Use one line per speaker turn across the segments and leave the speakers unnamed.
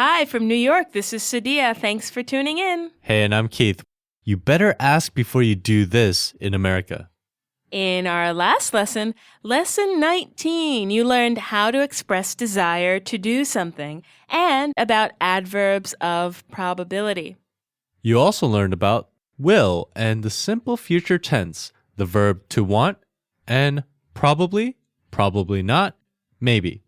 Hi, from New York. This is Sadia. Thanks for tuning in.
Hey, and I'm Keith. You better ask before you do this in America.
In our last lesson, Lesson 19, you learned how to express desire to do something and about adverbs of probability.
You also learned about will and the simple future tense, the verb to want, and probably, probably not, maybe.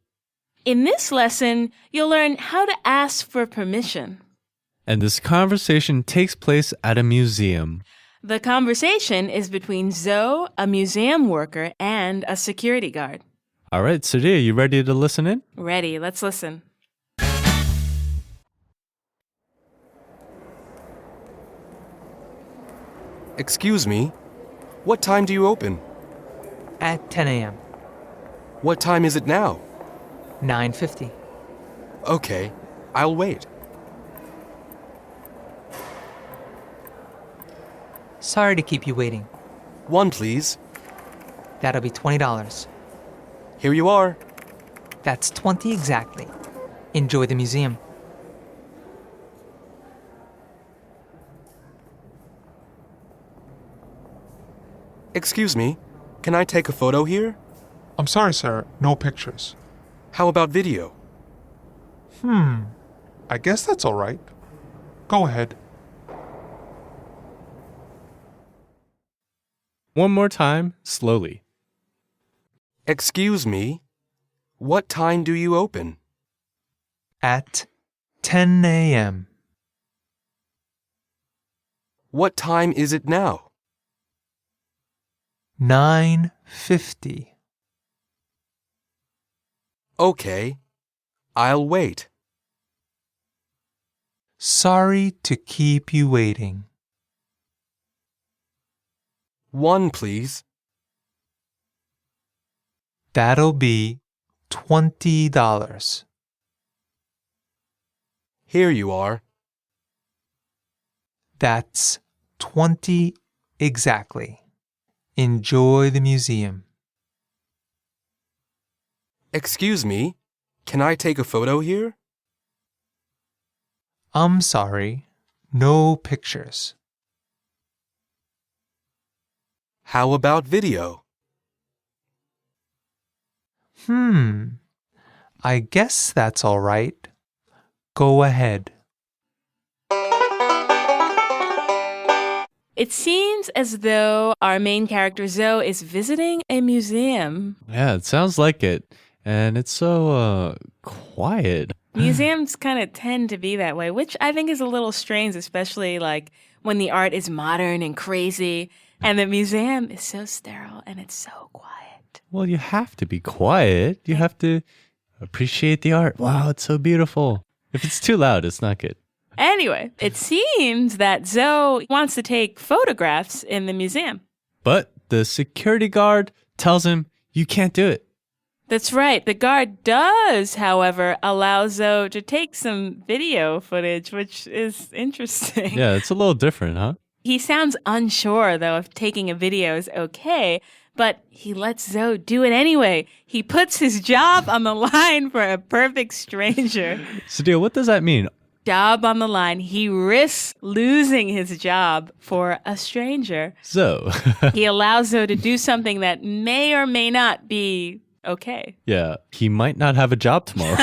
In this lesson, you'll learn how to ask for permission.
And this conversation takes place at a museum.
The conversation is between Zoe, a museum worker, and a security guard.
All right, Sadia, you ready to listen in?
Ready, let's listen.
Excuse me, what time do you open?
At 10 a.m.
What time is it now?
9:50.
Okay, I'll wait.
Sorry to keep you waiting.
One, please.
That'll be $20.
Here you are.
That's 20 exactly. Enjoy the museum.
Excuse me, can I take a photo here?
I'm sorry, sir. No pictures.
How about video?
I guess that's all right. Go ahead.
One more time, slowly.
Excuse me, what time do you open?
At 10 a.m.
What time is it now?
9:50.
Okay, I'll wait.
Sorry to keep you waiting.
One, please.
That'll be $20.
Here you are.
That's 20 exactly. Enjoy the museum.
Excuse me, can I take a photo here?
I'm sorry, no pictures.
How about video?
I guess that's all right. Go ahead.
It seems as though our main character Zoe is visiting a museum.
Yeah, it sounds like it. And it's so quiet.
Museums kind of tend to be that way, which I think is a little strange, especially like when the art is modern and crazy and the museum is so sterile and it's so quiet.
Well, you have to be quiet. You have to appreciate the art. Wow, it's so beautiful. If it's too loud, it's not good.
Anyway, it seems that Zoe wants to take photographs in the museum.
But the security guard tells him you can't do it.
That's right. The guard does, however, allow Zoe to take some video footage, which is interesting.
Yeah, it's a little different, huh?
He sounds unsure, though, if taking a video is okay, but he lets Zoe do it anyway. He puts his job on the line for a perfect stranger.
Sadia, what does that mean?
Job on the line. He risks losing his job for a stranger.
Zoe.
He allows Zoe to do something that may or may not be okay.
Yeah, he might not have a job tomorrow.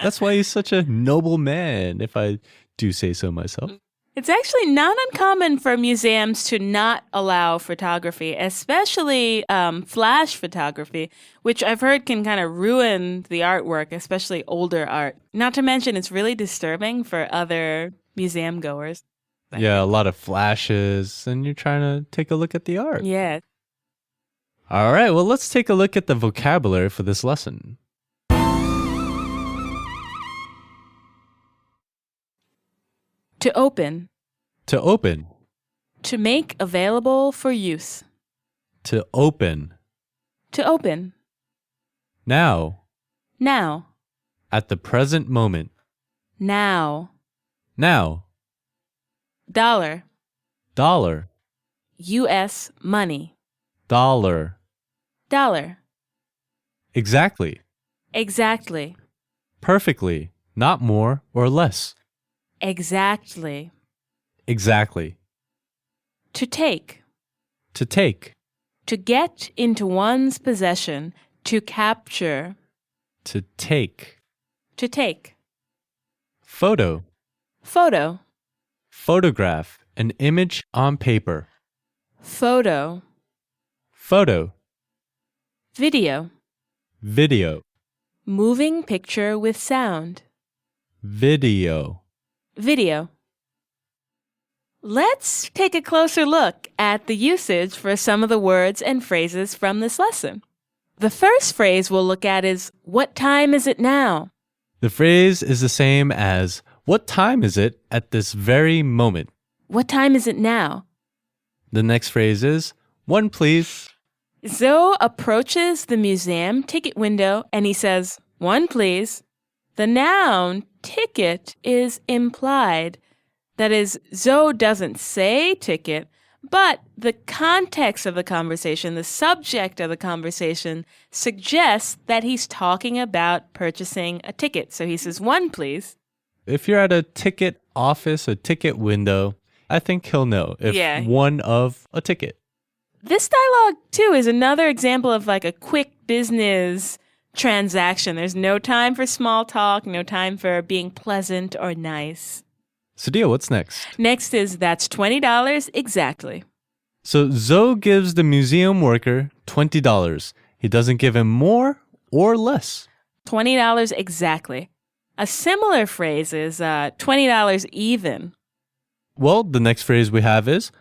That's why he's such a noble man, if I do say so myself.
It's actually not uncommon for museums to not allow photography, especially flash photography, which I've heard can kind of ruin the artwork, especially older art. Not to mention, it's really disturbing for other museum goers.
Yeah, a lot of flashes, and you're trying to take a look at the art.
Yeah.
All right, well, let's take a look at the vocabulary for this lesson.
To open.
To open.
To make available for use.
To open.
To open.
Now.
Now.
At the present moment.
Now.
Now.
Dollar.
Dollar.
U.S. money.
Dollar.
Dollar.
Exactly.
Exactly.
Perfectly. not more or less.
Exactly.
Exactly.
To take.
To take.
To get into one's possession. To capture.
To take.
To take.
Photo.
Photo.
Photograph. An image on paper.
Photo.
Photo.
Video.
Video.
Moving picture with sound.
Video.
Video. Let's take a closer look at the usage for some of the words and phrases from this lesson. The first phrase we'll look at is, what time is it now?
The phrase is the same as, what time is it at this very moment?
What time is it now?
The next phrase is, one please.
Zoe approaches the museum ticket window and he says, one please. The noun ticket is implied. That is, Zoe doesn't say ticket, but the context of the conversation, the subject of the conversation, suggests that he's talking about purchasing a ticket. So he says, one please.
If you're at a ticket office, a ticket window, I think he'll know if one of a ticket.
This dialogue, too, is another example of like a quick business transaction. There's no time for small talk, no time for being pleasant or nice.
Sadia, what's next?
Next is, that's $20 exactly.
So Zoe gives the museum worker $20. He doesn't give him more or less.
$20 exactly. A similar phrase is $20 even.
Well, the next phrase we have is,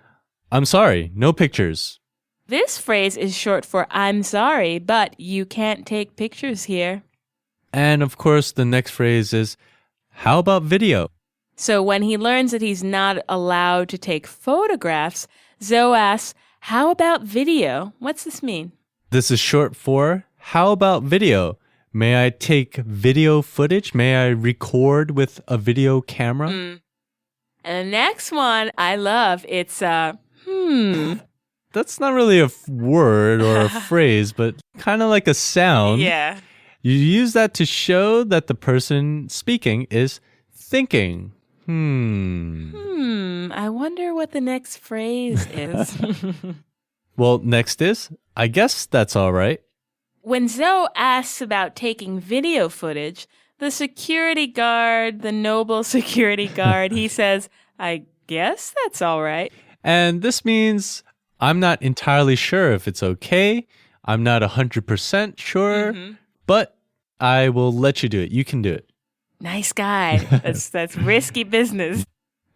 I'm sorry, no pictures.
This phrase is short for I'm sorry, but you can't take pictures here.
And of course, the next phrase is, how about video?
So when he learns that he's not allowed to take photographs, Zoe asks, how about video? What's this mean?
This is short for, how about video? May I take video footage? May I record with a video camera?
And the next one I love, it's
That's not really a word or a phrase, but kind of like a sound.
Yeah.
You use that to show that the person speaking is thinking.
I wonder what the next phrase is.
Well, next is, I guess that's all right.
When Zoe asks about taking video footage, the security guard, the noble security guard, he says, I guess that's all right.
And this means I'm not entirely sure if it's okay. I'm not 100% sure, but I will let you do it. You can do it.
Nice guy. That's risky business.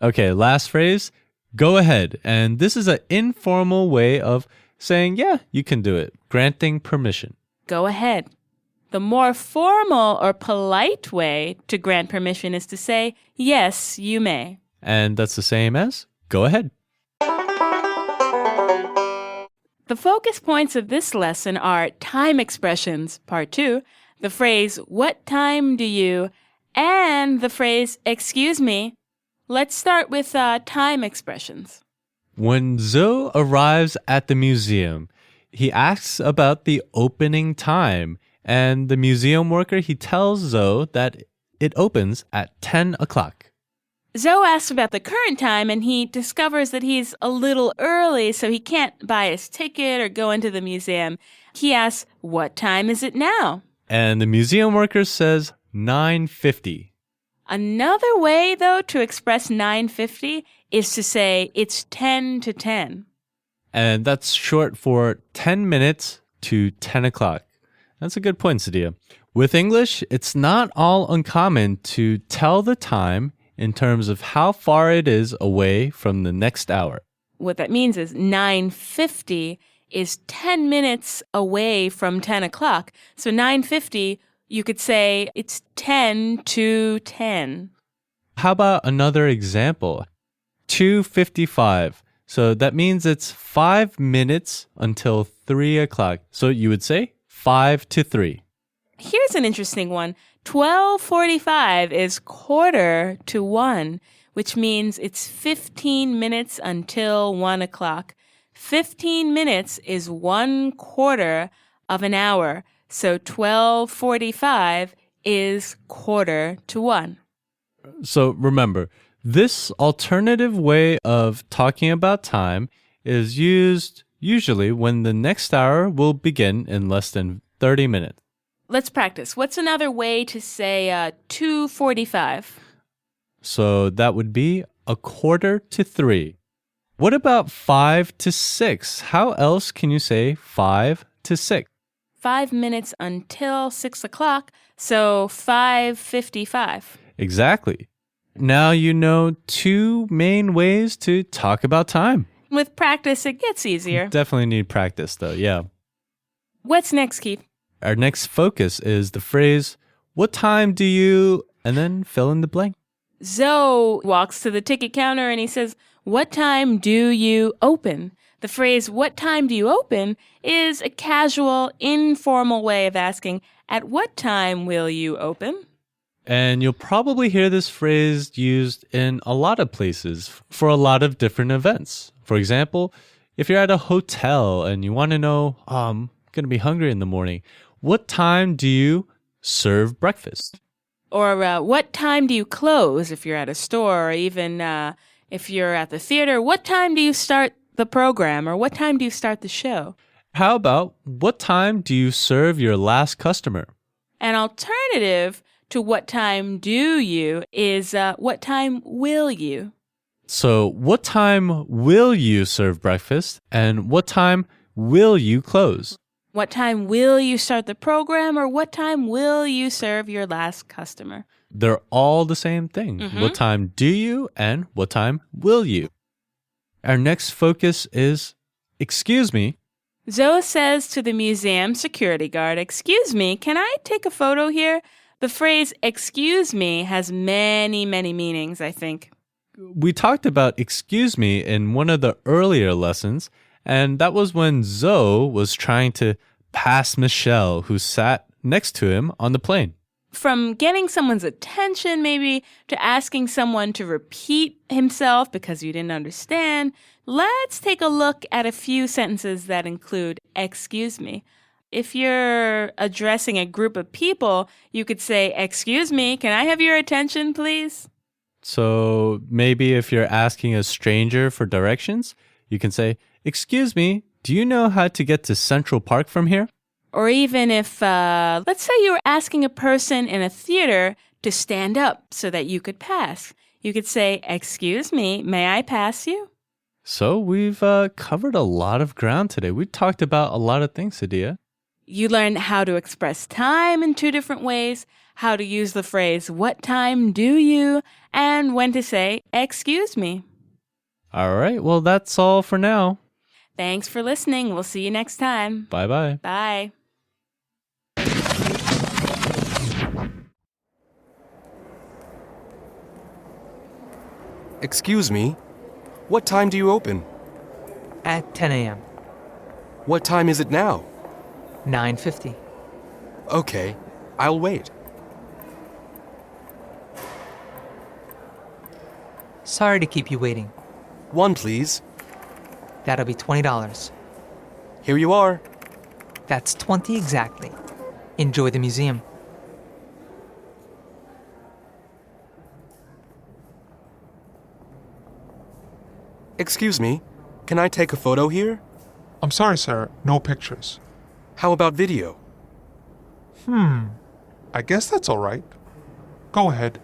Okay, last phrase, go ahead. And this is an informal way of saying, yeah, you can do it, granting permission.
Go ahead. The more formal or polite way to grant permission is to say, yes, you may.
And that's the same as, go ahead.
The focus points of this lesson are time expressions, part 2, the phrase, what time do you, and the phrase, excuse me. Let's start with time expressions.
When Zoe arrives at the museum, he asks about the opening time, and the museum worker, he tells Zoe that it opens at 10 o'clock.
Zoe asks about the current time, and he discovers that he's a little early, so he can't buy his ticket or go into the museum. He asks, what time is it now?
And the museum worker says 9:50.
Another way, though, to express 9:50 is to say it's 10 to 10.
And that's short for 10 minutes to 10 o'clock. That's a good point, Sadia. With English, it's not all uncommon to tell the time in terms of how far it is away from the next hour.
What that means is 9:50 is 10 minutes away from 10 o'clock. So 9:50, you could say it's 10 to 10.
How about another example? 2:55. So that means it's 5 minutes until 3 o'clock. So you would say 5 to 3.
Here's an interesting one. 12:45 is quarter to 1, which means it's 15 minutes until 1 o'clock. 15 minutes is 1/4 of an hour. So 12:45 is 1:45.
So remember, this alternative way of talking about time is used usually when the next hour will begin in less than 30 minutes.
Let's practice. What's another way to say 2:45?
So that would be 2:45. What about 5 to 6? How else can you say 5 to 6?
5 minutes until 6 o'clock, so 5:55.
Exactly. Now you know two main ways to talk about time.
With practice, it gets easier.
Definitely need practice though, yeah.
What's next, Keith?
Our next focus is the phrase, what time do you, and then fill in the blank.
Zoe walks to the ticket counter and he says, what time do you open? The phrase, what time do you open, is a casual, informal way of asking, at what time will you open?
And you'll probably hear this phrase used in a lot of places for a lot of different events. For example, if you're at a hotel and you want to know, I'm going to be hungry in the morning, what time do you serve breakfast?
Or what time do you close if you're at a store, or even if you're at the theater? What time do you start the program, or what time do you start the show?
How about what time do you serve your last customer?
An alternative to what time do you is what time will you?
So what time will you serve breakfast and what time will you close?
What time will you start the program, or what time will you serve your last customer?
They're all the same thing. What time do you and what time will you? Our next focus is, excuse me.
Zoe says to the museum security guard, excuse me, can I take a photo here? The phrase excuse me has many, many meanings, I think.
We talked about excuse me in one of the earlier lessons, and that was when Zoe was trying to pass Michelle, who sat next to him on the plane.
From getting someone's attention, maybe, to asking someone to repeat himself because you didn't understand, let's take a look at a few sentences that include excuse me. If you're addressing a group of people, you could say, excuse me, can I have your attention, please?
So maybe if you're asking a stranger for directions, you can say, excuse me, do you know how to get to Central Park from here?
Or even if, let's say you were asking a person in a theater to stand up so that you could pass. You could say, excuse me, may I pass you?
So we've covered a lot of ground today. We talked about a lot of things, Sadia.
You learned how to express time in 2 different ways, how to use the phrase, what time do you, and when to say, excuse me.
All right, well, that's all for now.
Thanks for listening. We'll see you next time.
Bye-bye.
Bye.
Excuse me, what time do you open?
At 10 a.m.
What time is it now?
9:50.
Okay, I'll wait.
Sorry to keep you waiting.
One, please.
That'll be $20.
Here you are.
That's 20 exactly. Enjoy the museum.
Excuse me, can I take a photo here?
I'm sorry, sir. No pictures.
How about video?
I guess that's all right. Go ahead.